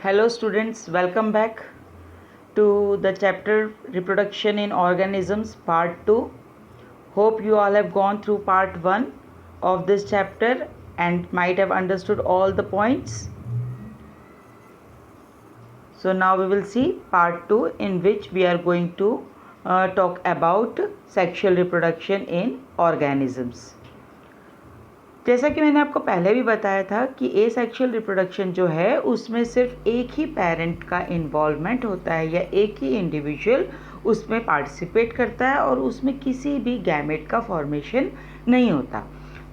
Hello students, welcome back to the chapter Reproduction in Organisms Part 2. Hope you all have gone through Part 1 of this chapter and might have understood all the points. So now we will see Part 2 in which we are going to talk about sexual reproduction in organisms. जैसा कि मैंने आपको पहले भी बताया था कि asexual reproduction जो है उसमें सिर्फ एक ही पेरेंट का इन्वॉल्वमेंट होता है या एक ही इंडिविजुअल उसमें पार्टिसिपेट करता है और उसमें किसी भी गैमेट का फॉर्मेशन नहीं होता।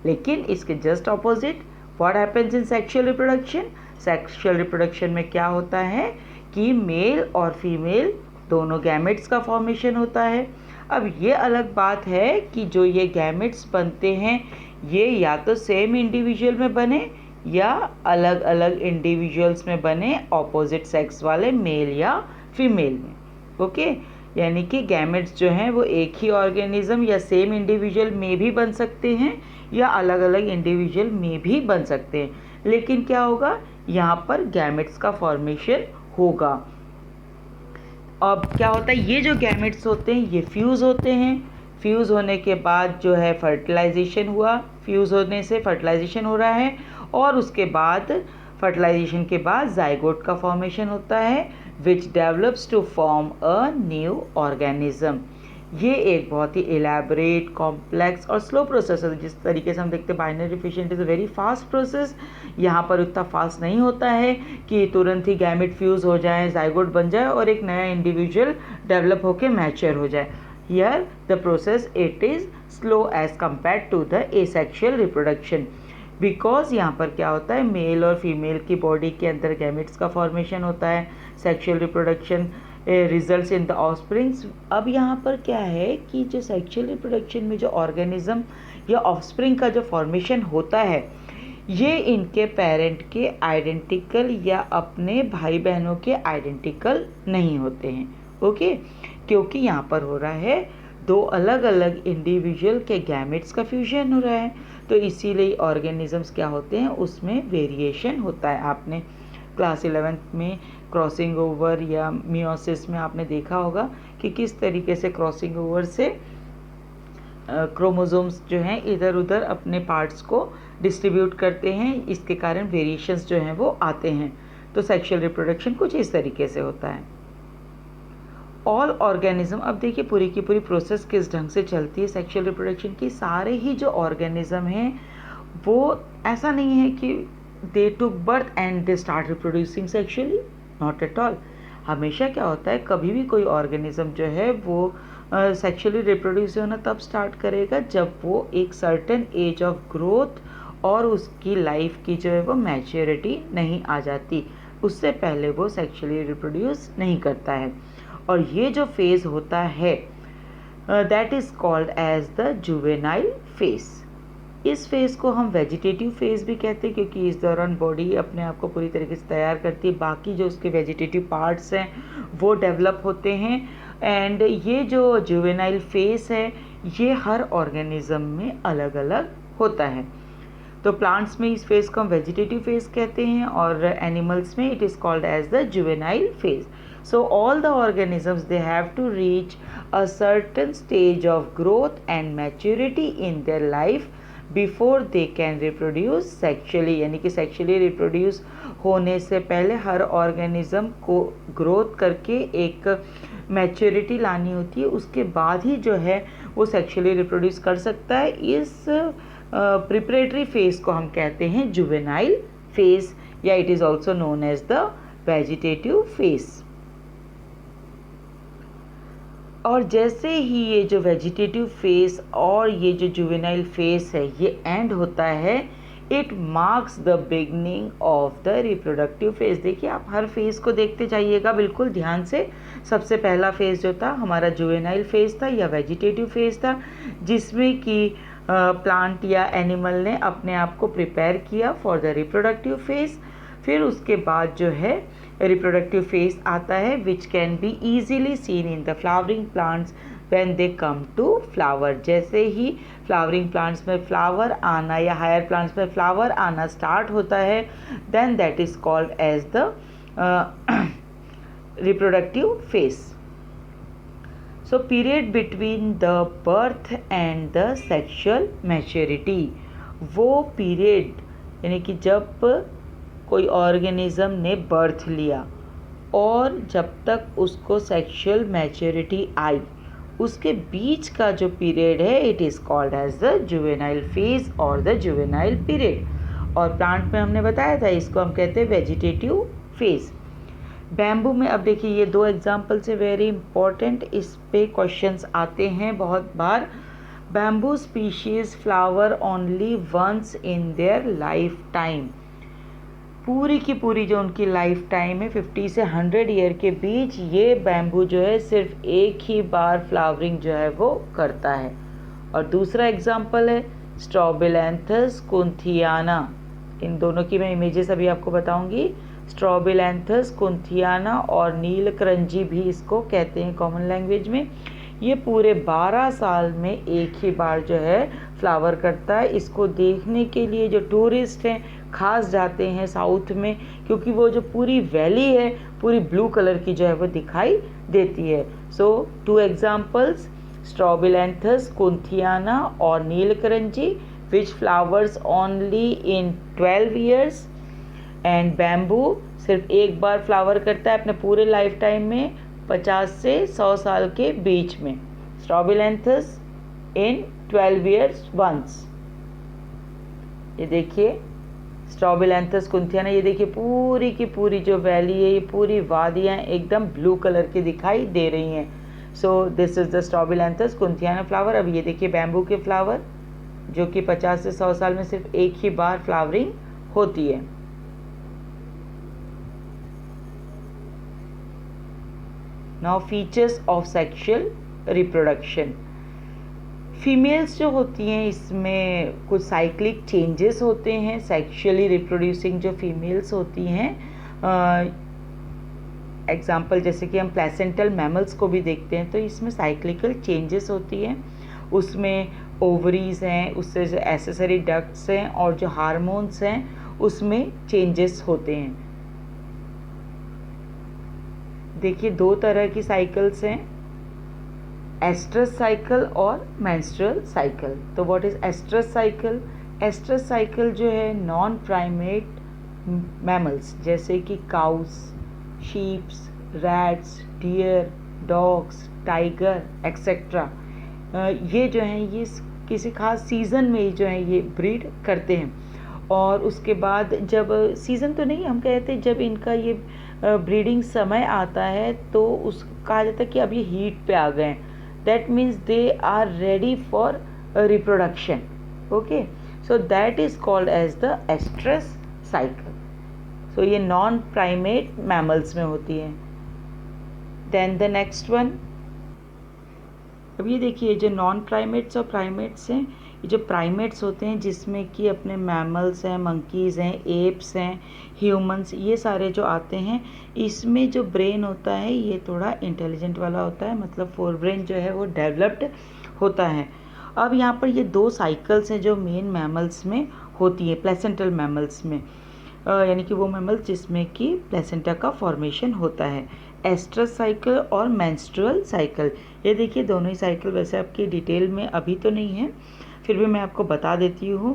लेकिन इसके just opposite what happens in sexual reproduction. Sexual reproduction में क्या होता है कि मेल और फीमेल दोनों गैमेट्स का फॉर्मेशन होता है। अब ये अलग बात है कि जो ये गैमेट्स बनते हैं ये या तो सेम इंडिविजुअल में बने या अलग अलग इंडिविजुअल्स में बने ऑपोजिट सेक्स वाले मेल या फीमेल में। ओके, यानी कि गैमेट्स जो हैं वो एक ही ऑर्गेनिज्म या सेम इंडिविजुअल में भी बन सकते हैं या अलग अलग इंडिविजुअल में भी बन सकते हैं, लेकिन क्या होगा यहाँ पर गैमेट्स का फॉर्मेशन होगा। अब क्या होता है, ये जो गैमेट्स होते हैं ये फ्यूज़ होते हैं। फ्यूज़ होने के बाद जो है फर्टिलाइजेशन हुआ, फ्यूज़ होने से फर्टिलाइजेशन हो रहा है और उसके बाद फर्टिलाइजेशन के बाद जाइगोट का फॉर्मेशन होता है which develops to form a new organism. ये एक बहुत ही एलैबोरेट, कॉम्प्लेक्स और स्लो प्रोसेस है। जिस तरीके से हम देखते हैं binary fission is a very fast process, यहाँ पर उतना फास्ट नहीं होता है कि तुरंत ही गैमेट फ्यूज़ हो जाए, जाइगोट बन जाए और एक नया इंडिविजुअल डेवलप होकर मैच्योर हो जाए। Here the process it is slow as compared to the asexual reproduction, because यहाँ पर क्या होता है मेल और फीमेल की बॉडी के अंदर गैमेट्स का फॉर्मेशन होता है। Sexual reproduction results in the offsprings. अब यहाँ पर क्या है कि जो सेक्सुअल रिप्रोडक्शन में जो ऑर्गेनिज्म या ऑफस्प्रिंग का जो फॉर्मेशन होता है ये इनके पेरेंट के आइडेंटिकल या अपने भाई बहनों के आइडेंटिकल नहीं होते हैं। ओके, क्योंकि यहाँ पर हो रहा है दो अलग अलग इंडिविजुअल के गैमेट्स का फ्यूजन हो रहा है, तो इसीलिए ऑर्गेनिजम्स क्या होते हैं उसमें वेरिएशन होता है। आपने क्लास 11th में क्रॉसिंग ओवर या मियोसिस में आपने देखा होगा कि किस तरीके से क्रॉसिंग ओवर से क्रोमोसोम्स जो हैं इधर उधर अपने पार्ट्स को डिस्ट्रीब्यूट करते हैं, इसके कारण वेरिएशंस जो हैं वो आते हैं। तो सेक्सुअल रिप्रोडक्शन कुछ इस तरीके से होता है। ऑल ऑर्गेनिज्म, अब देखिए पूरी की पूरी प्रोसेस किस ढंग से चलती है सेक्सुअल रिप्रोडक्शन की। सारे ही जो ऑर्गेनिज्म हैं वो ऐसा नहीं है कि they took birth and they start reproducing sexually, not at all. हमेशा क्या होता है कभी भी कोई ऑर्गेनिज्म जो है वो सेक्सुअली रिप्रोड्यूस होना तब स्टार्ट करेगा जब वो एक सर्टेन एज ऑफ ग्रोथ और उसकी लाइफ की जो है वो मैच्योरिटी नहीं आ जाती, उससे पहले वो सेक्सुअली रिप्रोड्यूस नहीं करता है। और ये जो फेज़ होता है that is called as the juvenile phase. इस फेज़ को हम वेजिटेटिव फेज़ भी कहते हैं क्योंकि इस दौरान बॉडी अपने आप को पूरी तरीके से तैयार करती है, बाकी जो उसके वेजिटेटिव पार्ट्स हैं वो डेवलप होते हैं। एंड ये जो जुवेनाइल फेज़ है ये हर ऑर्गेनिज्म में अलग अलग होता है। तो प्लांट्स में इस फेज़ को हम वेजिटेटिव फेज़ कहते हैं और एनिमल्स में it is called as the juvenile phase. So all the organisms they have to reach a certain stage of growth and maturity in their life before they can reproduce sexually, यानी कि sexually reproduce होने से पहले हर organism को growth करके एक maturity लानी होती है, उसके बाद ही जो है वो sexually reproduce कर सकता है। इस preparatory phase को हम कहते हैं juvenile phase या it is also known as the vegetative phase। और जैसे ही ये जो वेजिटेटिव फेज़ और ये जो जुवेनाइल फेज़ है ये एंड होता है, it marks the beginning of the reproductive phase. देखिए आप हर फेज़ को देखते जाइएगा बिल्कुल ध्यान से। सबसे पहला फेज़ जो था हमारा जुवेनाइल फेज़ था या वेजिटेटिव फेज़ था, जिसमें कि प्लांट या एनिमल ने अपने आप को प्रिपेयर किया फॉर द रिप्रोडक्टिव फेज़। फिर उसके बाद जो है रिप्रोडक्टिव फेज़ आता है which can be easily seen in the flowering plants when they come to flower. जैसे ही फ्लावरिंग प्लांट्स में फ्लावर आना या हायर प्लांट्स में फ्लावर आना स्टार्ट होता है then that is called as the reproductive phase. So period between the birth and the sexual maturity, वो पीरियड यानी कि जब कोई ऑर्गेनिज्म ने बर्थ लिया और जब तक उसको सेक्सुअल मैच्योरिटी आई, उसके बीच का जो पीरियड है it is called as the juvenile phase और द जुवेनाइल पीरियड। और प्लांट में हमने बताया था इसको हम कहते हैं वेजिटेटिव फेज। बैम्बू में अब देखिए ये दो एग्जाम्पल से वेरी इंपॉर्टेंट, इस पे क्वेश्चंस आते हैं बहुत बार। Bamboo species flower only once in their lifetime, पूरी की पूरी जो उनकी लाइफ टाइम है 50 से 100 ईयर के बीच, ये बैम्बू जो है सिर्फ एक ही बार फ्लावरिंग जो है वो करता है। और दूसरा एग्जाम्पल है स्ट्रॉबिलैंथस कुंथियाना, इन दोनों की मैं इमेजेस अभी आपको बताऊंगी। स्ट्रॉबिलैंथस कुंथियाना और नीलकरंजी भी इसको कहते हैं कॉमन लैंग्वेज में। ये पूरे 12 साल में एक ही बार जो है फ्लावर करता है। इसको देखने के लिए जो टूरिस्ट हैं खास जाते हैं साउथ में, क्योंकि वो जो पूरी वैली है पूरी ब्लू कलर की जो है वो दिखाई देती है। सो 2 एग्जाम्पल्स, स्ट्रॉबिलैंथस कुंथियाना और Neelakurinji which flowers only in 12 years, and bamboo सिर्फ एक बार फ्लावर करता है अपने पूरे लाइफ टाइम में 50 से 100 साल के बीच में। स्ट्रॉबिलैंथस इन 12 ईयर्स वंस। ये देखिए स्ट्रॉबिलैंथस कुंथियाना, ये देखिए पूरी की पूरी जो वैली है, ये पूरी वादियाँ एकदम ब्लू कलर की दिखाई दे रही हैं। So this is the Strobilanthes kunthiana flower. अब ये देखिए बैम्बू के फ्लावर जो कि 50 से 100 साल में सिर्फ एक ही बार फ्लावरिंग होती है। Now features of sexual reproduction. Females जो होती हैं इसमें कुछ साइक्लिक चेंजेस होते हैं। सेक्सुअली रिप्रोड्यूसिंग जो फीमेल्स होती हैं, एग्जांपल जैसे कि हम प्लेसेंटल मैमल्स को भी देखते हैं, तो इसमें साइक्लिकल चेंजेस होती हैं। उसमें ओवरीज हैं, उससे जो एसेसरी डक्ट्स हैं और जो हार्मोन्स हैं उसमें चेंजेस होते हैं। देखिए 2 तरह की साइकिल्स हैं, एस्ट्रस साइकिल और मेंस्ट्रुअल साइकिल। तो what is oestrus cycle? Oestrus cycle जो है नॉन प्राइमेट मैमल्स जैसे कि cows, sheeps, rats, deer, dogs, tiger etcetera, ये जो हैं ये किसी खास सीज़न में जो है ये ब्रीड करते हैं। और उसके बाद जब सीज़न तो नहीं हम कहते, जब इनका ये ब्रीडिंग समय आता है तो उस कहा जाता है कि अब ये हीट पे आ गए हैं, that means they are ready for reproduction. Okay, so that is called as the estrus cycle. So ये नॉन प्राइमेट मैमल्स में होती है। देन द नेक्स्ट वन, अब ये देखिए जो नॉन प्राइमेट्स और प्राइमेट्स हैं, ये जो प्राइमेट्स होते हैं जिसमें कि अपने मैमल्स हैं, मंकीज़ हैं, एप्स हैं, ह्यूमंस, ये सारे जो आते हैं, इसमें जो ब्रेन होता है ये थोड़ा इंटेलिजेंट वाला होता है, मतलब फोर ब्रेन जो है वो डेवलप्ड होता है। अब यहाँ पर ये 2 साइकिल्स हैं जो मेन मैमल्स में होती है, प्लेसेंटल मैमल्स में, यानी कि वो मैमल्स जिसमें कि प्लेसेंटा का फॉर्मेशन होता है, एस्ट्रस साइकिल और मेंस्ट्रुअल साइकिल। ये देखिए दोनों ही साइकिल वैसे आपकी डिटेल में अभी तो नहीं है, फिर भी मैं आपको बता देती हूँ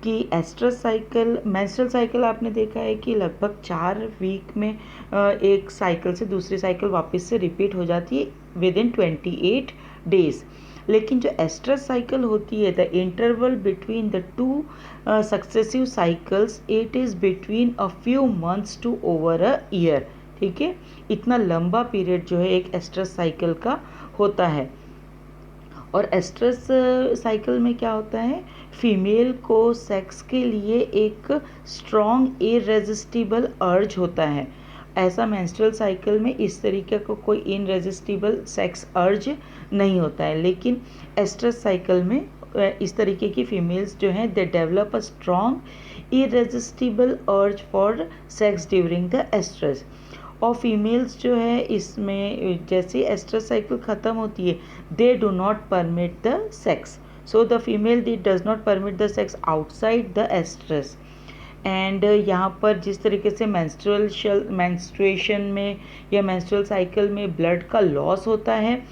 कि एस्ट्रस साइकिल, मेंस्ट्रुअल साइकिल आपने देखा है कि लगभग 4 वीक में एक साइकिल से दूसरी साइकिल वापस से रिपीट हो जाती है विद इन 28 डेज़। लेकिन जो एस्ट्रस साइकिल होती है, the interval between the 2 successive cycles, it is between a few months to over a year. ठीक है, इतना लंबा पीरियड जो है एक एस्ट्रस साइकिल का होता है। और एस्ट्रस साइकिल में क्या होता है, फीमेल को सेक्स के लिए एक स्ट्रॉन्ग इररेजिस्टिबल अर्ज होता है। ऐसा मेंस्ट्रुअल साइकिल में इस तरीके का कोई इनरेजिस्टिबल सेक्स अर्ज नहीं होता है, लेकिन एस्ट्रस साइकिल में इस तरीके की फीमेल्स जो हैं they develop a strong irresistible urge for sex during the estrus. और फीमेल्स जो है इसमें जैसे एस्ट्रस साइकिल ख़त्म होती है, they do not permit the sex, so the female does not permit the sex outside the estrus, and यहाँ पर जिस तरीके से मेंस्ट्रुएशन में या मेंस्ट्रुअल साइकिल में ब्लड का लॉस होता है,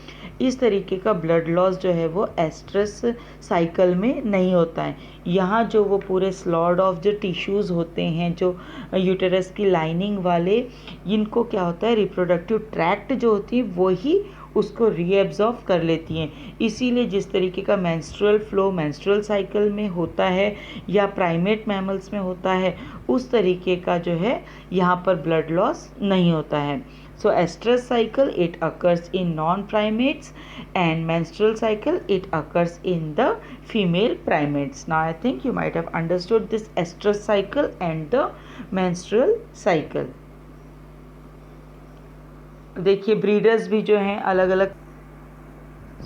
इस तरीके का ब्लड लॉस जो है वो एस्ट्रस साइकिल में नहीं होता है। यहाँ जो वो पूरे स्लॉड ऑफ जो टिश्यूज़ होते हैं, जो यूटेरस की लाइनिंग वाले, इनको क्या होता है, रिप्रोडक्टिव ट्रैक्ट जो होती है वो ही उसको रीएब्जॉर्ब कर लेती हैं। इसीलिए जिस तरीके का मेंस्ट्रुअल फ्लो मेंस्ट्रुअल साइकिल में होता है या प्राइमेट मैमल्स में होता है, उस तरीके का जो है यहाँ पर ब्लड लॉस नहीं होता है। So estrous cycle, it occurs in non-primates, and menstrual cycle, it occurs in the female primates. Now I think you might have understood this estrous cycle and the menstrual cycle. देखिए breeders भी जो हैं अलग अलग।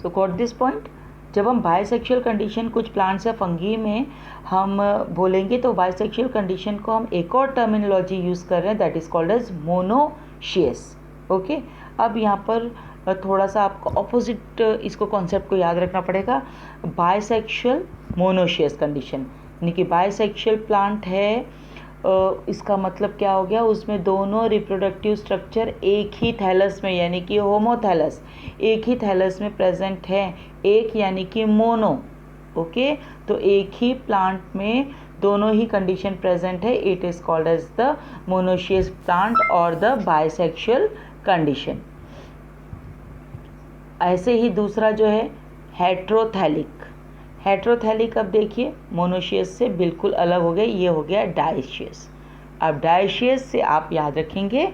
So got this point? जब हम bisexual condition कुछ plants या फंगी में हम बोलेंगे तो बायसेक्सुअल कंडीशन को हम एक और टर्मिनोलॉजी यूज़ कर रहे हैं, that is called as monoecious. Okay, अब यहाँ पर थोड़ा सा आपको ऑपोजिट इसको कॉन्सेप्ट को याद रखना पड़ेगा। बायसेक्सुअल मोनोशियस कंडीशन, यानी कि बायसेक्सुअल प्लांट है, इसका मतलब क्या हो गया, उसमें दोनों रिप्रोडक्टिव स्ट्रक्चर एक ही थैलस में यानी कि होमोथैलस एक ही थैलस में प्रेजेंट है, एक यानी कि मोनो। ओके, तो एक ही प्लांट में दोनों ही कंडीशन प्रेजेंट है, it is called as the monoecious plant और द बायसेक्सुअल कंडीशन। ऐसे ही दूसरा जो है हेट्रोथैलिक। हेट्रोथैलिक अब देखिए मोनोशियस से बिल्कुल अलग हो गया, ये हो गया डायशियस। अब डायशियस से आप याद रखेंगे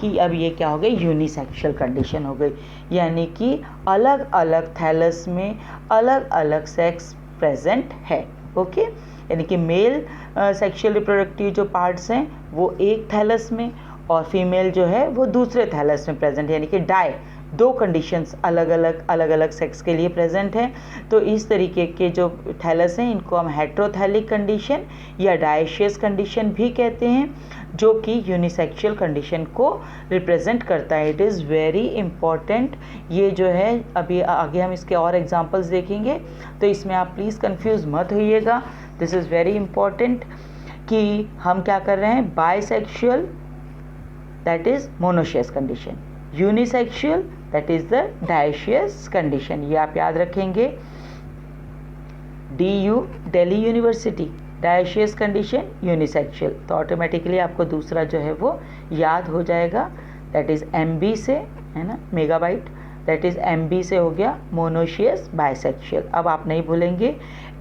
कि अब ये क्या हो गई, यूनिसेक्सुअल कंडीशन हो गई, यानी कि अलग अलग थैलस में अलग अलग सेक्स प्रेजेंट है। ओके, यानी कि मेल सेक्सुअल रिप्रोडक्टिव जो पार्ट्स हैं वो एक थैलस में और फीमेल जो है वो दूसरे थैलस में प्रेजेंट है, यानी कि दो कंडीशंस अलग अलग सेक्स के लिए प्रेजेंट हैं। तो इस तरीके के जो थैलस हैं इनको हम हेट्रोथैलिक कंडीशन या डायशियस कंडीशन भी कहते हैं, जो कि यूनिसेक्सुअल कंडीशन को रिप्रेजेंट करता है। It is very important. ये जो है अभी आगे हम इसके और एग्जांपल्स देखेंगे, तो इसमें आप प्लीज़ कंफ्यूज मत होइएगा। दिस इज़ वेरी इम्पॉर्टेंट कि हम क्या कर रहे हैं, bisexual that is monoecious condition, unisexual that is the dioecious condition. ये आप याद रखेंगे। DU Delhi university, dioecious condition unisexual, तो ऑटोमेटिकली आपको दूसरा जो है वो याद हो जाएगा, दैट इज़ MB से, है ना, मेगाबाइट, दैट इज़ MB से हो गया मोनोशियस बायसेक्सुअल। अब आप नहीं भूलेंगे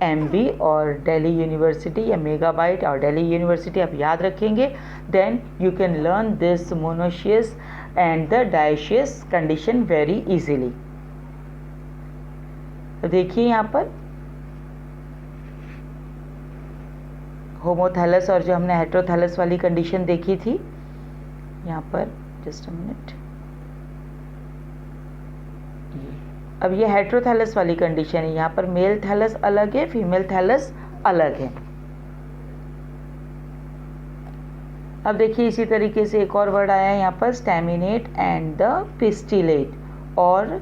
MB और दिल्ली यूनिवर्सिटी या मेगाबाइट और दिल्ली यूनिवर्सिटी आप याद रखेंगे, then you can learn this monoecious and the dioecious condition very easily. तो देखिए यहाँ पर होमोथैलस और जो हमने हेट्रोथैलस वाली कंडीशन देखी थी, यहाँ पर जस्ट अ मिनट, अब ये हेट्रोथैलस वाली कंडीशन है, यहाँ पर मेल थैलस अलग है, फीमेल थैलस अलग है। अब देखिए इसी तरीके से एक और वर्ड आया है यहाँ पर, स्टैमिनेट एंड द पिस्टिलेट। और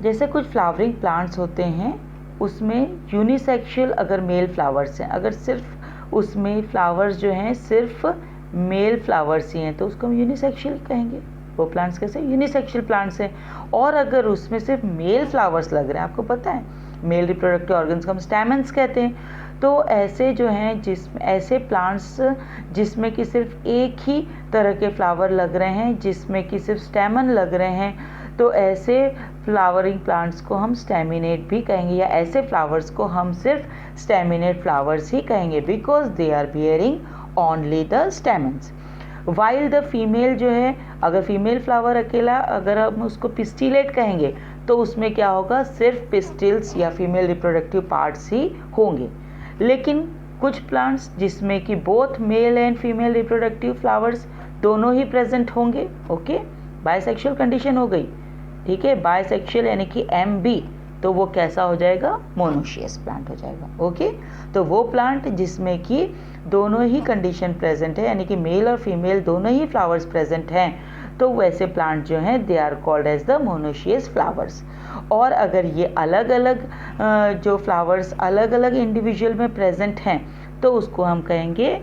जैसे कुछ फ्लावरिंग प्लांट्स होते हैं उसमें यूनिसेक्सुअल अगर मेल फ्लावर्स हैं, अगर सिर्फ उसमें फ्लावर्स जो हैं सिर्फ मेल फ्लावर्स ही हैं तो उसको हम यूनिसेक्सुअल कहेंगे। वो प्लांट्स कैसे, यूनिसेक्सुअल प्लांट्स हैं। और अगर उसमें सिर्फ मेल फ्लावर्स लग रहे हैं, आपको पता है मेल रिप्रोडक्टिव ऑर्गन्स को हम स्टैमेंस कहते हैं, तो ऐसे जो हैं ऐसे प्लांट्स जिसमें कि सिर्फ एक ही तरह के फ्लावर लग रहे हैं, जिसमें कि सिर्फ स्टैमन लग रहे हैं, तो ऐसे फ्लावरिंग प्लांट्स को हम स्टैमिनेट भी कहेंगे, या ऐसे फ्लावर्स को हम सिर्फ स्टैमिनेट फ्लावर्स ही कहेंगे, because they are bearing only the stamens. While the female जो है, अगर फीमेल फ्लावर अकेला अगर हम उसको पिस्टिलेट कहेंगे तो उसमें क्या होगा, सिर्फ पिस्टिल्स या फीमेल रिप्रोडक्टिव पार्ट्स ही होंगे। लेकिन कुछ प्लांट्स जिसमें कि both male and female reproductive flowers दोनों ही प्रेजेंट होंगे, ओके, बायसेक्सुअल कंडीशन हो गई, ठीक है, बायसेक्सुअल यानी कि MB, तो वो कैसा हो जाएगा, मोनोशियस प्लांट हो जाएगा। ओके, तो वो प्लांट जिसमें कि दोनों ही कंडीशन प्रेजेंट है, यानी कि मेल और फीमेल दोनों ही फ्लावर्स प्रेजेंट हैं, तो वैसे प्लांट जो हैं they are called as the monoecious flowers. और अगर ये अलग अलग जो फ्लावर्स अलग अलग इंडिविजुअल में प्रेजेंट हैं तो उसको हम कहेंगे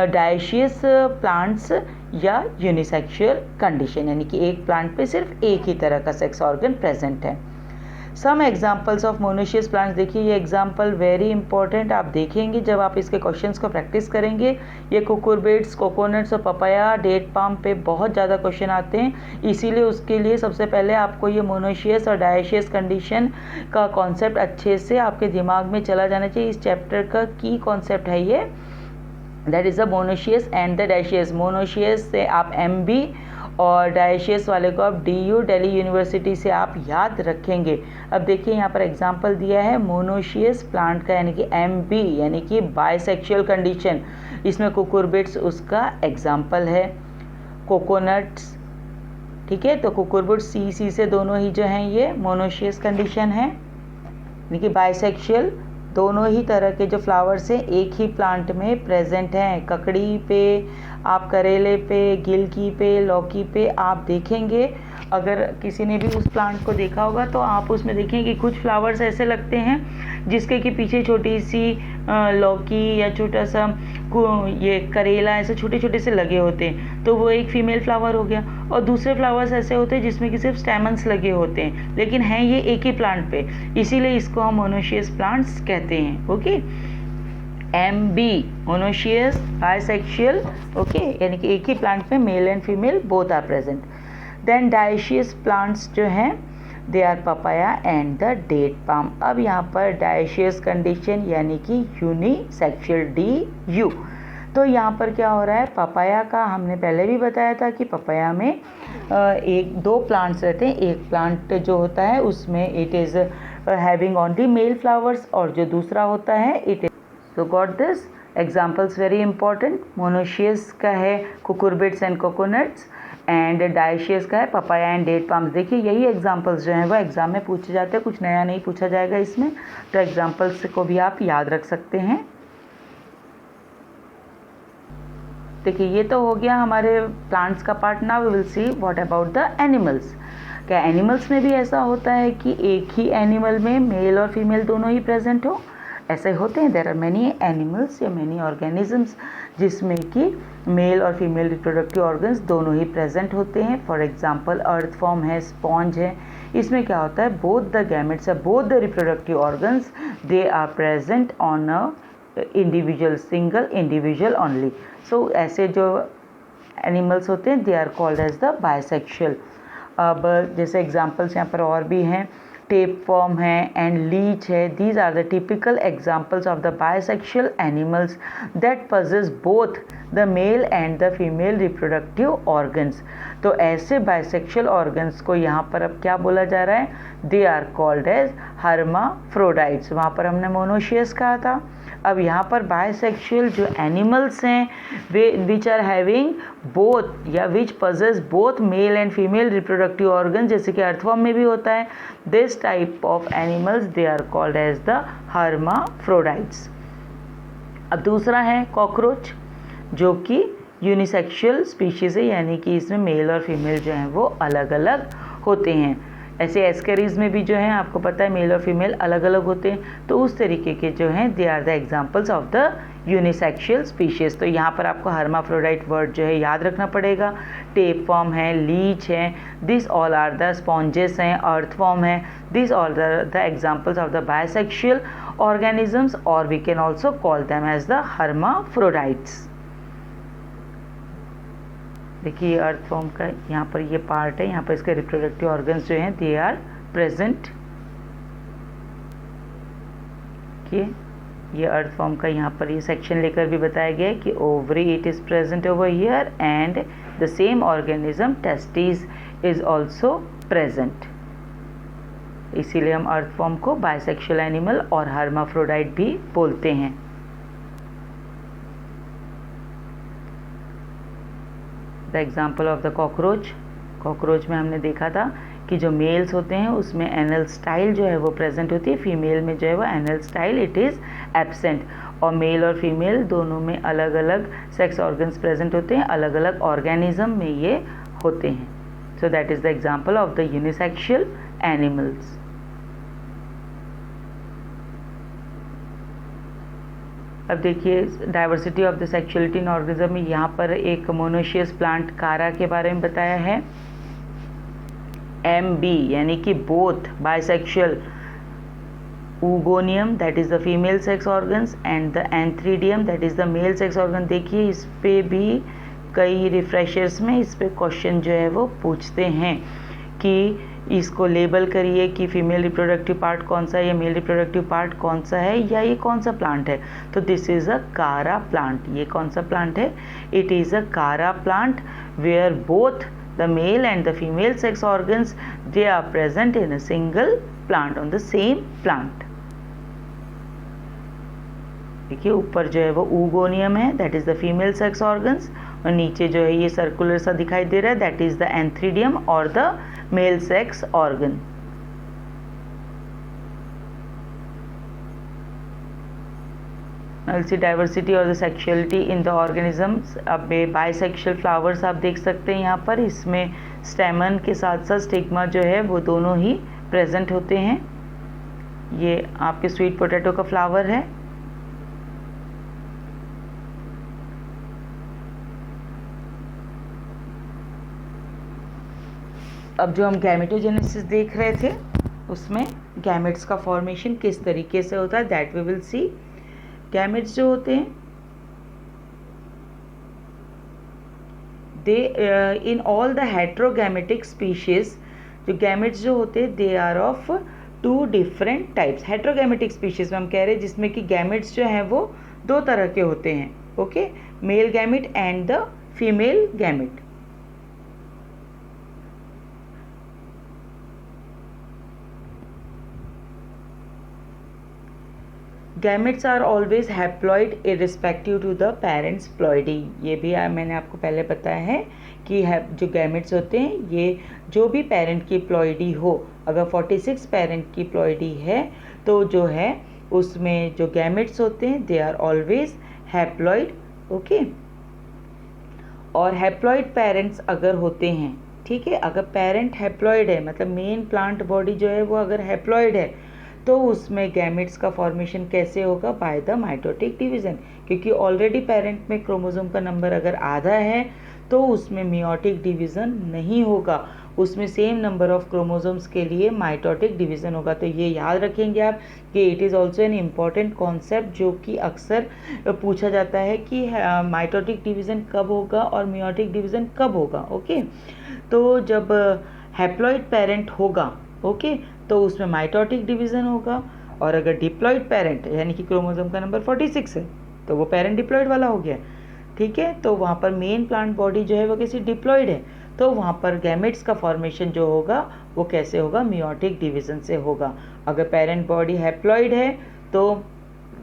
डायशियस प्लांट्स या यूनिसेक्सुअल कंडीशन, यानी कि एक प्लांट पे सिर्फ एक ही तरह का सेक्स ऑर्गन प्रेजेंट है। Some examples of monoecious plants, देखिए ये एग्जाम्पल वेरी इंपॉर्टेंट, आप देखेंगे जब आप इसके क्वेश्चंस को प्रैक्टिस करेंगे। ये कुकुरबिट्स, कोकोनट्स और पपाया, डेट पाम पे बहुत ज़्यादा क्वेश्चन आते हैं, इसीलिए उसके लिए सबसे पहले आपको ये मोनोशियस और डायशियस कंडीशन का कॉन्सेप्ट अच्छे से आपके दिमाग में चला जाना चाहिए। इस चैप्टर का की कॉन्सेप्ट है ये, that is the monoecious and the dioecious. Monoecious से आप MB और डायशियस वाले को आप DU, दिल्ली यूनिवर्सिटी से आप याद रखेंगे। अब देखिए यहाँ पर एग्जांपल दिया है मोनोशियस प्लांट का, यानी कि MB यानी कि बाइसेक्सुअल कंडीशन। इसमें कुकुरबिट्स उसका एग्जांपल है, कोकोनट्स, ठीक है। तो कुकुरबिट्स C से दोनों ही जो हैं ये मोनोशियस कंडीशन है, यानी कि बाइसेक्सुअल, दोनों ही तरह के जो फ्लावर्स हैं एक ही प्लांट में प्रेजेंट हैं। ककड़ी पे, आप करेले पे, गिलकी पे, लौकी पे आप देखेंगे, अगर किसी ने भी उस प्लांट को देखा होगा तो आप उसमें देखेंगे कि कुछ फ्लावर्स ऐसे लगते हैं जिसके कि पीछे छोटी सी लौकी या छोटा सा ये करेला ऐसे छोटे छोटे से लगे होते हैं, तो वो एक फीमेल फ्लावर हो गया। और दूसरे फ्लावर्स ऐसे होते हैं जिसमें कि सिर्फ स्टेमन्स लगे होते हैं, लेकिन हैं ये एक ही प्लांट पे, इसीलिए इसको हम मोनोशियस प्लांट्स कहते हैं। Okay, MB monoecious bisexual, okay, यानी कि एक ही प्लांट में male and female both are present. Then dioecious plants जो हैं they are papaya and the date palm. अब यहाँ पर डायशियस कंडीशन यानी कि यूनिसेक्सुअल DU। तो यहाँ पर क्या हो रहा है, पपाया का हमने पहले भी बताया था कि पपाया में एक दो प्लांट्स रहते हैं। एक प्लांट जो होता है उसमें it is having only male flowers, और जो दूसरा होता है it is, so got this examples very important. Monoecious का है cucurbits and coconuts, and dioecious का है पपाया एंड डेट पाम्स। देखिए यही एग्जाम्पल्स जो हैं वो एग्जाम में पूछे जाते हैं, कुछ नया नहीं पूछा जाएगा इसमें, तो एग्जाम्पल्स को भी आप याद रख सकते हैं। देखिए ये तो हो गया हमारे प्लांट्स का part. Now we will see what about the animals. क्या एनिमल्स में भी ऐसा होता है कि एक ही एनिमल में मेल और फीमेल दोनों ही प्रेजेंट हो? ऐसे होते हैं, देयर आर मेनी एनिमल्स या मेनी ऑर्गेनिजम्स जिसमें कि मेल और फीमेल रिप्रोडक्टिव ऑर्गन्स दोनों ही प्रेजेंट होते हैं। फॉर एग्जांपल अर्थ फॉर्म है, स्पॉन्ज है, इसमें क्या होता है, both the gametes both the reproductive organs they are present on a individual, single individual only. So ऐसे जो एनिमल्स होते हैं they are called as the bisexual. अब जैसे एग्जांपल्स यहाँ पर और भी हैं, टेप फॉर्म है एंड लीच है, these are the typical examples of the bisexual animals that possess both the male and the female reproductive organs. तो ऐसे बाइसेक्सुअल ऑर्गन्स को यहाँ पर अब क्या बोला जा रहा है, दे आर कॉल्ड एज हर्माफ्रोडाइट्स। वहाँ पर हमने मोनोशियस कहा था, अब यहाँ पर बाइसेक्सुअल जो एनिमल्स हैं वे विच आर हैविंग बोथ या which possess both male and female reproductive organ, जैसे कि अर्थवॉर्म में भी होता है, this type of animals they are called as the hermaphrodites. अब दूसरा है कॉकरोच, जो कि यूनिसेक्सुअल स्पीशीज़ है, यानी कि इसमें मेल और फीमेल जो हैं वो अलग अलग होते हैं। ऐसे एस्केरीज में भी जो है आपको पता है मेल और फीमेल अलग अलग होते हैं, तो उस तरीके के जो हैं they are the examples of the unisexual species. तो यहाँ पर आपको हर्माफ्रोडाइट वर्ड जो है याद रखना पड़ेगा। टेप फॉर्म है, लीच है, this all are the sponges हैं, अर्थ फॉर्म है, this all the examples of the bisexual organisms, और we can also call them as the hermaphrodites. देखिए अर्थ फॉर्म का यहाँ पर ये पार्ट है, यहाँ पर इसके रिप्रोडक्टिव ऑर्गन्स जो हैं दे आर प्रेजेंट। ये अर्थ फॉर्म का यहाँ पर ये सेक्शन लेकर भी बताया गया है कि ovary it is present over here and the same organism testis is also present. इसीलिए हम अर्थ फॉर्म को बाइसेक्सुअल एनिमल और हर्माफ्रोडाइट भी बोलते हैं। The example of the cockroach, cockroach में हमने देखा था कि जो मेल्स होते हैं उसमें एनल स्टाइल जो है वो प्रेजेंट होती है, फीमेल में जो है वो anal style it is absent, और मेल और फीमेल दोनों में अलग अलग सेक्स ऑर्गन्स प्रेजेंट होते हैं, अलग अलग ऑर्गेनिज्म में ये होते हैं। सो that is the example of the unisexual animals. अब देखिए diversity of the sexuality in organism में यहाँ पर एक मोनोशियस प्लांट कारा के बारे में बताया है। MB यानी कि both bisexual oogonium that is the female sex organs and the antheridium that is the male sex organ. देखिए इस पे भी कई रिफ्रेशर्स में इस पे क्वेश्चन जो है वो पूछते हैं कि इसको लेबल करिए कि फीमेल रिप्रोडक्टिव पार्ट कौन सा है या मेल रिप्रोडक्टिव पार्ट कौन सा है या ये कौन सा प्लांट है। तो this is a Chara plant. ये कौन सा प्लांट है? It is a Chara plant where both the male and the female sex organs they are present in a single plant on the same plant. देखिए ऊपर जो है वो oogonium है that is the female sex organs और नीचे जो है ये सर्कुलर सा दिखाई दे रहा है दैट इज़ द एंथ्रीडियम और the male sex organ. I'll see diversity और the sexuality in the organisms। अब बाइसेक्सुअल फ्लावर्स आप देख सकते हैं यहाँ पर, इसमें स्टेमन के साथ साथ स्टिग्मा जो है वो दोनों ही प्रेजेंट होते हैं। ये आपके स्वीट पोटैटो का फ्लावर है। अब जो हम गैमेटोजेनेसिस देख रहे थे उसमें गैमेट्स का फॉर्मेशन किस तरीके से होता है that we will see. Gametes जो होते हैं they in all the heterogametic species, जो गैमेट्स जो होते हैं they are of 2 different types. Heterogametic species में हम कह रहे हैं जिसमें कि गैमेट्स जो हैं वो 2 तरह के होते हैं। Okay, male gamete and the female gamete. Gametes are always haploid irrespective to the parents ploidy. ये भी मैंने आपको पहले बताया है कि जो गैमेट्स होते हैं ये जो भी पेरेंट की प्लॉइडी हो, अगर 46 पेरेंट की प्लॉइडी है तो जो है उसमें जो गैमेट्स होते हैं they are always haploid. Okay, और हैप्लॉइड पेरेंट्स अगर होते हैं, ठीक है, अगर पेरेंट हैप्लॉइड है मतलब मेन प्लांट बॉडी जो है वो अगर हैप्लॉइड है तो उसमें गैमेट्स का फॉर्मेशन कैसे होगा? By the mitotic division. क्योंकि ऑलरेडी पेरेंट में क्रोमोसोम का नंबर अगर आधा है तो उसमें मियोटिक डिवीज़न नहीं होगा, उसमें सेम नंबर ऑफ क्रोमोसोम्स के लिए माइटोटिक डिवीज़न होगा। तो ये याद रखेंगे आप कि it is also an important concept जो कि अक्सर पूछा जाता है कि माइटोटिक डिवीज़न कब होगा और मियोटिक डिवीज़न कब होगा। ओके, तो जब हैप्लॉइड पेरेंट होगा, ओके, तो उसमें माइटोटिक डिवीज़न होगा, और अगर डिप्लॉइड पेरेंट यानी कि क्रोमोसोम का नंबर 46 है तो वो पेरेंट डिप्लॉइड वाला हो गया, ठीक है। तो वहाँ पर मेन प्लांट बॉडी जो है वो कैसी डिप्लॉइड है, तो वहाँ पर गैमेट्स का फॉर्मेशन जो होगा वो कैसे होगा? मियोटिक डिवीज़न से होगा। अगर पेरेंट बॉडी हैप्लॉइड है तो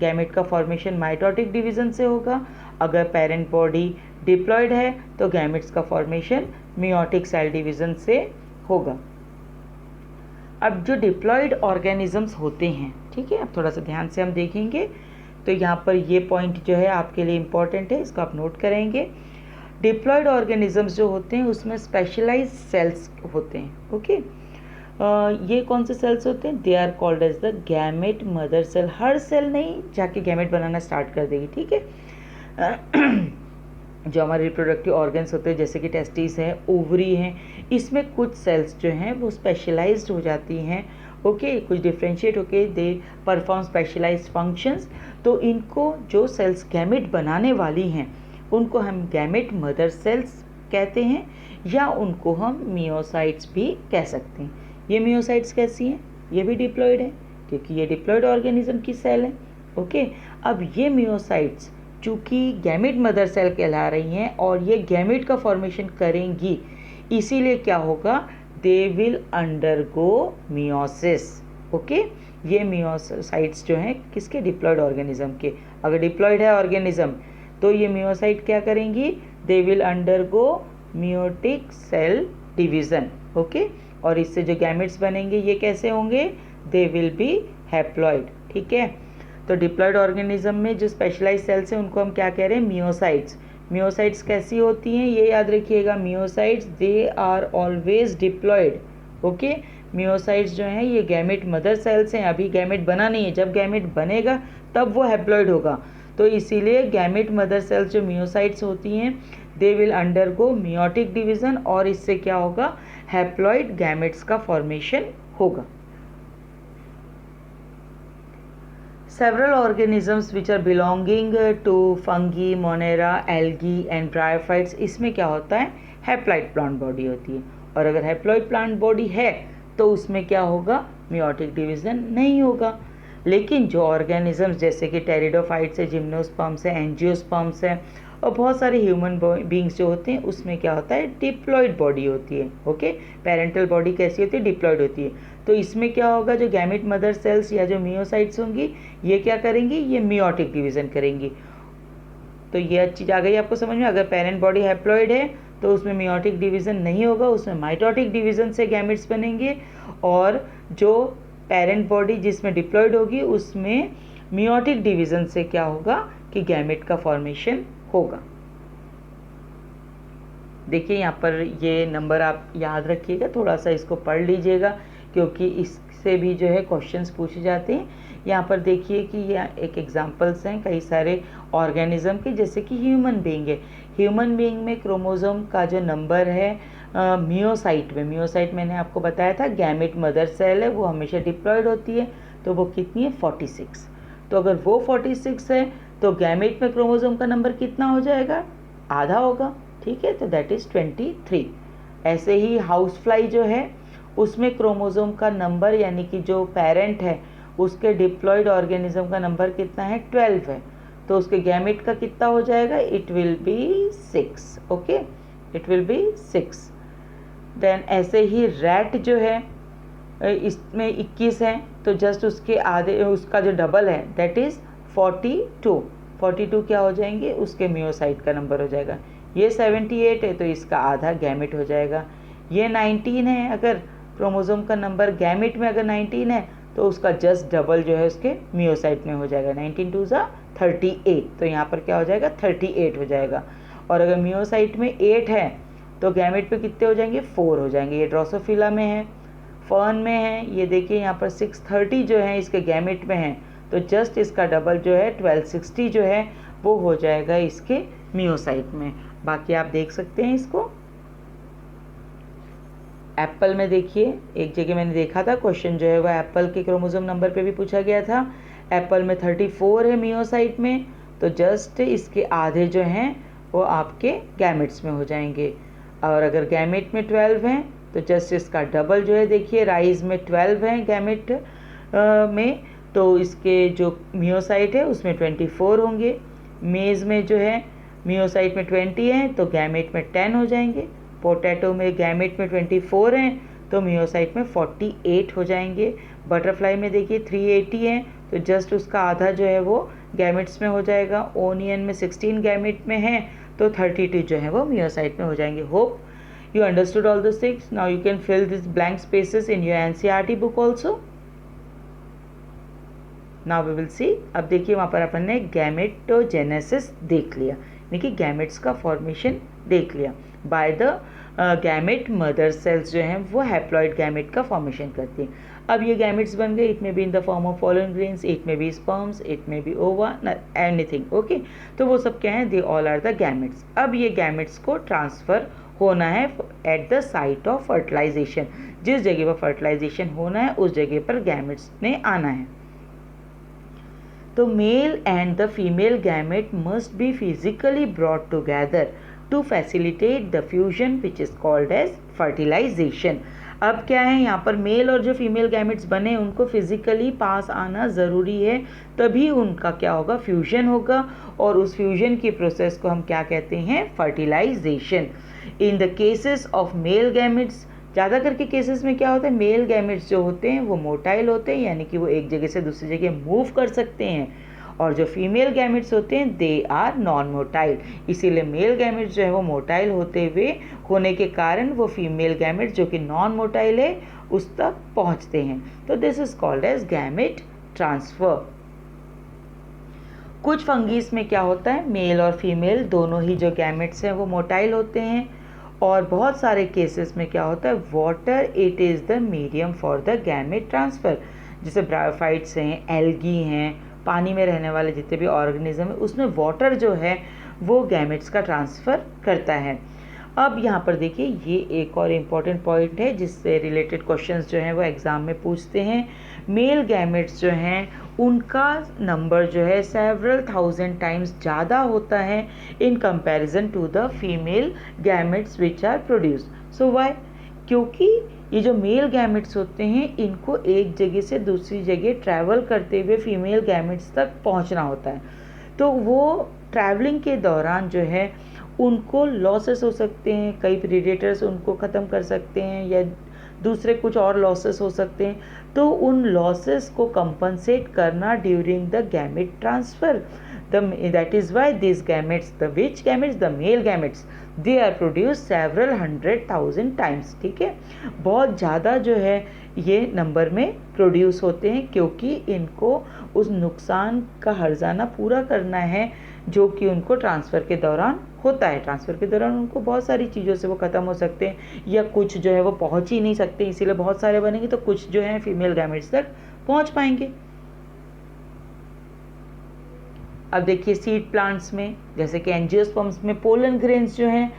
गैमेट का फॉर्मेशन माइटोटिक डिवीज़न से होगा। अगर पेरेंट बॉडी डिप्लॉइड है तो गैमेट्स का फॉर्मेशन मियोटिक सेल डिवीज़न से होगा। अब जो डिप्लॉइड ऑर्गेनिजम्स होते हैं, ठीक है, अब थोड़ा सा ध्यान से हम देखेंगे तो यहाँ पर ये पॉइंट जो है आपके लिए इम्पॉर्टेंट है, इसको आप नोट करेंगे। डिप्लॉइड ऑर्गेनिजम्स जो होते हैं उसमें स्पेशलाइज्ड सेल्स होते हैं। ओके, ये कौन से सेल्स होते हैं? They are called as the gamete mother cell. हर सेल नहीं जाके गैमेट बनाना स्टार्ट कर देगी, ठीक है। जो हमारे रिप्रोडक्टिव ऑर्गन्स होते हैं जैसे कि टेस्टिस है, ओवरी हैं, इसमें कुछ सेल्स जो हैं वो स्पेशलाइज्ड हो जाती हैं। ओके, कुछ डिफ्रेंशिएट होके दे परफॉर्म स्पेशलाइज्ड फंक्शंस। तो इनको जो सेल्स गैमेट बनाने वाली हैं उनको हम गैमेट मदर सेल्स कहते हैं, या उनको हम मियोसाइट्स भी कह सकते हैं। ये मियोसाइट्स कैसी हैं? ये भी डिप्लॉइड है क्योंकि ये डिप्लॉइड ऑर्गेनिज्म की सेल है। ओके, अब ये मियोसाइट्स चूँकि गैमेट मदर सेल कहला रही हैं और ये गैमेट का फॉर्मेशन करेंगी, इसीलिए क्या होगा? दे विल अंडरगो मियोसिस। ओके, ये मियोसाइट्स जो हैं किसके? डिप्लॉइड ऑर्गेनिज्म के। अगर डिप्लॉइड है ऑर्गेनिज्म तो ये मियोसाइट क्या करेंगी? They will undergo meiotic cell division. Okay, और इससे जो गैमेट्स बनेंगे ये कैसे होंगे? दे विल बी हैप्लॉइड, ठीक है। तो डिप्लॉइड ऑर्गेनिज्म में जो स्पेशलाइज सेल्स हैं उनको हम क्या कह रहे हैं? मियोसाइट्स। मियोसाइट्स कैसी होती हैं ये याद रखिएगा। Meiocytes they are always diploid. Okay, meiocytes जो हैं ये गैमेट मदर सेल्स हैं, अभी गैमेट बना नहीं है, जब गैमेट बनेगा तब वो हैप्लॉइड होगा। तो इसीलिए गैमेट मदर सेल्स जो मियोसाइट्स होती हैं दे विल अंडरगो मियोटिक डिवीज़न और इससे क्या होगा, हैप्लॉइड गैमेट्स का फॉर्मेशन होगा। Several organisms which are belonging to fungi, monera, algae and bryophytes, इसमें क्या होता है, हैप्लॉइड प्लांट बॉडी होती है। और अगर हैप्लॉइड प्लांट बॉडी है तो उसमें क्या होगा, मियोटिक डिवीज़न नहीं होगा। लेकिन जो ऑर्गेनिजम्स जैसे कि टेरिडोफाइट्स है, जिम्नोस्पर्म्स है, एंजियोस्पर्म्स है और बहुत सारे ह्यूमन बींग्स जो होते हैं उसमें क्या होता है, डिप्लॉइड बॉडी होती है। ओके, पेरेंटल बॉडी कैसी होती है, डिप्लॉइड होती है। तो इसमें क्या होगा, जो गैमेट मदर सेल्स या जो मियोसाइट्स होंगी ये क्या करेंगी, ये मियोटिक डिवीज़न करेंगी। तो ये अच्छी चीज़ आ गई आपको समझ में। अगर पेरेंट बॉडी हैप्लॉइड है तो उसमें मियोटिक डिवीज़न नहीं होगा, उसमें माइटोटिक डिवीज़न से गैमेट्स बनेंगे। और जो पेरेंट बॉडी जिसमें डिप्लॉइड होगी उसमें मियोटिक डिवीज़न से क्या होगा कि गैमेट का फॉर्मेशन होगा। देखिए यहाँ पर ये नंबर आप याद रखिएगा, थोड़ा सा इसको पढ़ लीजिएगा क्योंकि इससे भी जो है क्वेश्चंस पूछे जाते हैं। यहाँ पर देखिए कि ये एक एग्जांपल्स हैं कई सारे ऑर्गेनिज्म के, जैसे कि ह्यूमन बीइंग है। ह्यूमन बीइंग में क्रोमोसोम का जो नंबर है मियोसाइट में, मियोसाइट मैंने आपको बताया था गैमेट मदर सेल है, वो हमेशा डिप्लॉयड होती है। तो वो कितनी है, 46। तो अगर वो 46 है तो गैमेट में क्रोमोसोम का नंबर कितना हो जाएगा, आधा होगा। ठीक है, तो दैट इज़ 23। ऐसे ही हाउस फ्लाई जो है उसमें क्रोमोसोम का नंबर यानी कि जो पेरेंट है उसके डिप्लॉयड ऑर्गेनिज्म का नंबर कितना है, 12 है। तो उसके गैमेट का कितना हो जाएगा, it will be 6। Okay, it will be 6। Then ऐसे ही रैट जो है इसमें 21 है, तो जस्ट उसके आधे, उसका जो डबल है दैट इज़ 42। 42 क्या हो जाएंगे, उसके मियोसाइट का नंबर हो जाएगा। ये 78 है तो इसका आधा गैमेट हो जाएगा। ये 19 है, अगर क्रोमोसोम का नंबर गैमेट में अगर 19 है तो उसका जस्ट डबल जो है उसके मियोसाइट में हो जाएगा। 19 2 ज़ा 38, तो यहाँ पर क्या हो जाएगा, 38 हो जाएगा। और अगर मियोसाइट में 8 है तो गैमेट पे कितने हो जाएंगे, 4 हो जाएंगे। ये ड्रोसोफिला में है, फर्न में है, ये देखिए यहाँ पर 630 जो है इसके गैमेट में है, तो जस्ट इसका डबल जो है 1260 जो है वो हो जाएगा इसके मियोसाइट में। बाकी आप देख सकते हैं इसको। एप्पल में देखिए, एक जगह मैंने देखा था क्वेश्चन जो है वो एप्पल के क्रोमोसोम नंबर पे भी पूछा गया था। एप्पल में 34 है मियोसाइट में, तो जस्ट इसके आधे जो हैं वो आपके गैमेट्स में हो जाएंगे। और अगर गैमेट में 12 हैं तो जस्ट इसका डबल जो है, देखिए राइस में 12 हैं गैमेट में, तो इसके जो मियोसाइट है उसमें 24 होंगे। मेज़ में जो है मियोसाइट में 20 हैं तो गैमेट में 10 हो जाएंगे। पोटैटो में गैमेट में 24 हैं तो मियोसाइट में 48 हो जाएंगे। बटरफ्लाई में देखिए 380 हैं तो जस्ट उसका आधा जो है वो गैमेट्स में हो जाएगा। ओनियन में 16 गैमेट में हैं तो 32 जो है वो मियोसाइट में हो जाएंगे। Hope you understood all those things. Now you can fill these blank spaces in your NCERT book also. Now we will see. अब देखिए वहाँ पर अपन ने गैमेटोजेनेसिस देख लिया, यानी कि गैमेट्स का फॉर्मेशन देख लिया। By the gamete mother cells जो हैं वो हैप्लॉइड गैमेट का फॉर्मेशन करती हैं। अब ये गैमेट्स बन गए, it may be in the form of following grains, it may be sperms, it may be ova, anything. Okay, तो वो सब क्या हैं, they all are the gametes. अब ये गैमेट्स को ट्रांसफ़र होना है at the site of fertilisation. जिस जगह पर फर्टिलाइजेशन होना है उस जगह पर गैमेट्स ने आना है। तो male and the female gamete must be physically brought together to facilitate the fusion which is called as fertilisation. अब क्या है, यहाँ पर मेल और जो फीमेल गैमेट्स बने उनको फिजिकली पास आना ज़रूरी है, तभी उनका क्या होगा, फ्यूजन होगा। और उस फ्यूजन की प्रोसेस को हम क्या कहते हैं, fertilisation. In the cases of male gametes, ज़्यादा करके केसेस में क्या होता है, मेल गैमेट्स जो होते हैं वो मोटाइल होते हैं, यानी कि वो एक जगह से दूसरी जगह मूव कर सकते हैं। और जो फीमेल गैमेट्स होते हैं दे आर नॉन मोटाइल। इसीलिए मेल गैमेट्स जो है वो मोटाइल होने के कारण वो फीमेल गैमेट्स जो कि नॉन मोटाइल है उस तक पहुंचते हैं। तो this is called as gamete transfer. कुछ फंगीज में क्या होता है, मेल और फीमेल दोनों ही जो गैमेट्स हैं वो मोटाइल होते हैं। और बहुत सारे केसेस में क्या होता है, water it is the medium for the gamete transfer. जैसे ब्रायोफाइट्स हैं, एल्गी हैं, पानी में रहने वाले जितने भी ऑर्गेनिज्म है उसमें वाटर जो है वो गैमेट्स का ट्रांसफ़र करता है। अब यहाँ पर देखिए ये एक और इम्पॉर्टेंट पॉइंट है जिससे रिलेटेड क्वेश्चंस जो हैं वो एग्ज़ाम में पूछते हैं। मेल गैमेट्स जो हैं उनका नंबर जो है सेवरल थाउजेंड टाइम्स ज़्यादा होता है in comparison to the female gametes which are produced. So why? क्योंकि ये जो मेल गैमेट्स होते हैं इनको एक जगह से दूसरी जगह ट्रैवल करते हुए फीमेल गैमेट्स तक पहुंचना होता है, तो वो ट्रैवलिंग के दौरान जो है उनको लॉसेस हो सकते हैं, कई प्रीडेटर्स उनको ख़त्म कर सकते हैं या दूसरे कुछ और लॉसेस हो सकते हैं, तो उन लॉसेस को कंपनसेट करना during the gamete transfer, that is why these gametes, the which gametes, the male gametes, they are produced several 100,000 times। ठीक है, बहुत ज़्यादा जो है ये नंबर में प्रोड्यूस होते हैं क्योंकि इनको उस नुकसान का हर्जाना पूरा करना है जो कि उनको ट्रांसफ़र के दौरान होता है। ट्रांसफ़र के दौरान उनको बहुत सारी चीज़ों से वो ख़त्म हो सकते हैं या कुछ जो है वो पहुंच ही नहीं सकते, इसीलिए बहुत सारे बनेंगे, तो कुछ जो है फीमेल गैमेट्स तक पहुंच पाएंगे। अब देखिए सीड प्लांट्स में जैसे कि एंजियोस्पर्म्स में पोलन ग्रेन्स जो हैं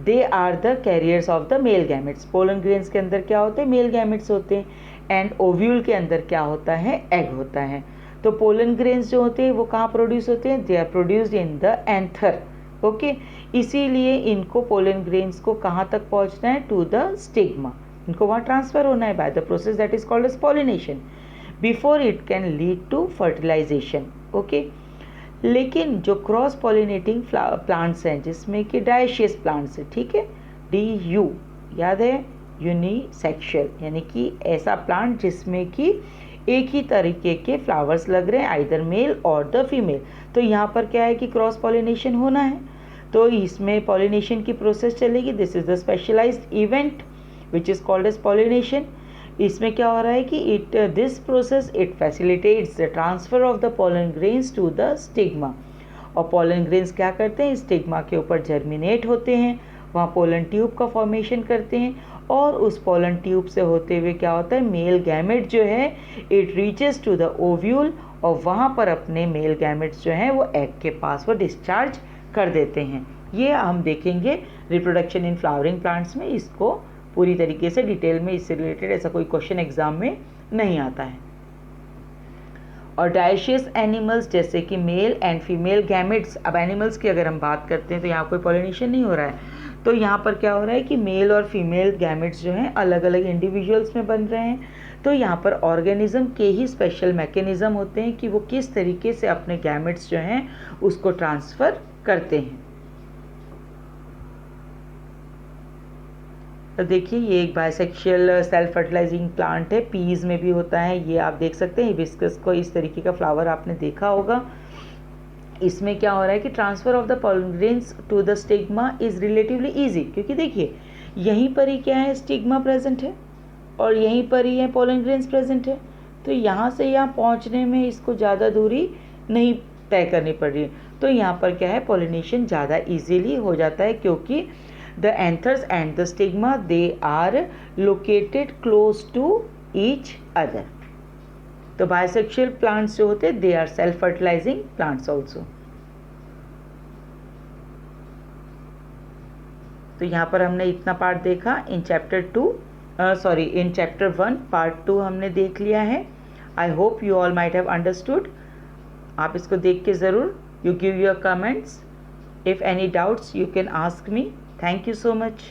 they are the carriers of the male gametes. Pollen grains के अंदर क्या होते हैं? मेल गैमेट्स होते हैं। एंड ओव्यूल के अंदर क्या होता है? एग होता है। तो पोलन ग्रेन्स जो होते हैं वो कहाँ प्रोड्यूस होते हैं? They are produced in the anther. Okay, इसीलिए इनको पोलन ग्रेन्स को कहाँ तक पहुँचना है? To the stigma. इनको वहाँ ट्रांसफ़र होना है by the process that is called as pollination before it can lead to fertilisation. Okay, लेकिन जो क्रॉस पॉलिनेटिंग प्लांट्स हैं जिसमें कि डायशियस प्लांट्स है, ठीक है, DU याद है, यूनिसेक्शुअल, यानी कि ऐसा प्लांट जिसमें कि एक ही तरीके के फ्लावर्स लग रहे हैं, आइदर मेल और द फीमेल। तो यहाँ पर क्या है कि क्रॉस पॉलिनेशन होना है, तो इसमें पॉलिनेशन की प्रोसेस चलेगी। This is the specialised event which is called as pollination. इसमें क्या हो रहा है कि this process it facilitates the transfer of the pollen grains to the stigma. और पोलन ग्रेन्स क्या करते हैं? स्टिग्मा के ऊपर जर्मिनेट होते हैं, वहाँ पोलन ट्यूब का फॉर्मेशन करते हैं और उस पोलन ट्यूब से होते हुए क्या होता है? मेल गैमेट जो है it reaches to the ovule और वहाँ पर अपने मेल गैमेट्स जो हैं वो एग के पास वो डिस्चार्ज कर देते हैं। ये हम देखेंगे रिप्रोडक्शन इन फ्लावरिंग प्लांट्स में, इसको पूरी तरीके से डिटेल में इससे रिलेटेड ऐसा कोई क्वेश्चन एग्जाम में नहीं आता है। और डायशियस एनिमल्स जैसे कि मेल एंड फीमेल गैमेट्स, अब एनिमल्स की अगर हम बात करते हैं तो यहाँ कोई पॉलिनेशन नहीं हो रहा है, तो यहाँ पर क्या हो रहा है कि मेल और फीमेल गैमेट्स जो हैं अलग अलग इंडिविजुअल्स में बन रहे हैं। तो यहाँ पर ऑर्गेनिज्म के ही स्पेशल मैकेनिज़्म होते हैं कि वो किस तरीके से अपने गैमेट्स जो हैं उसको ट्रांसफ़र करते हैं। तो देखिए ये एक बायसेक्शुअल सेल्फ फर्टिलाइजिंग प्लांट है, पीज में भी होता है, ये आप देख सकते हैं। हिबिस्कस को इस तरीके का फ्लावर आपने देखा होगा। इसमें क्या हो रहा है कि transfer of the pollen grains to the stigma is relatively easy, क्योंकि देखिए यहीं पर ही क्या है? स्टिग्मा प्रेजेंट है और यहीं पर ही है पोलन ग्रेन्स प्रेजेंट है, तो यहाँ से यहाँ पहुँचने में इसको ज़्यादा दूरी नहीं तय करनी पड़ रही है। तो यहाँ पर क्या है? पॉलिनेशन ज़्यादा ईजीली हो जाता है क्योंकि the anthers and the stigma they are located close to each other। तो bisexual plants जो होते हैं they are self fertilizing plants also। तो यहाँ पर हमने इतना पार्ट देखा in chapter 2, in chapter 1 part 2 हमने देख लिया है। I hope you all might have understood. आप इसको देख के ज़रूर you give your comments. If any doubts you can ask me. Thank you so much.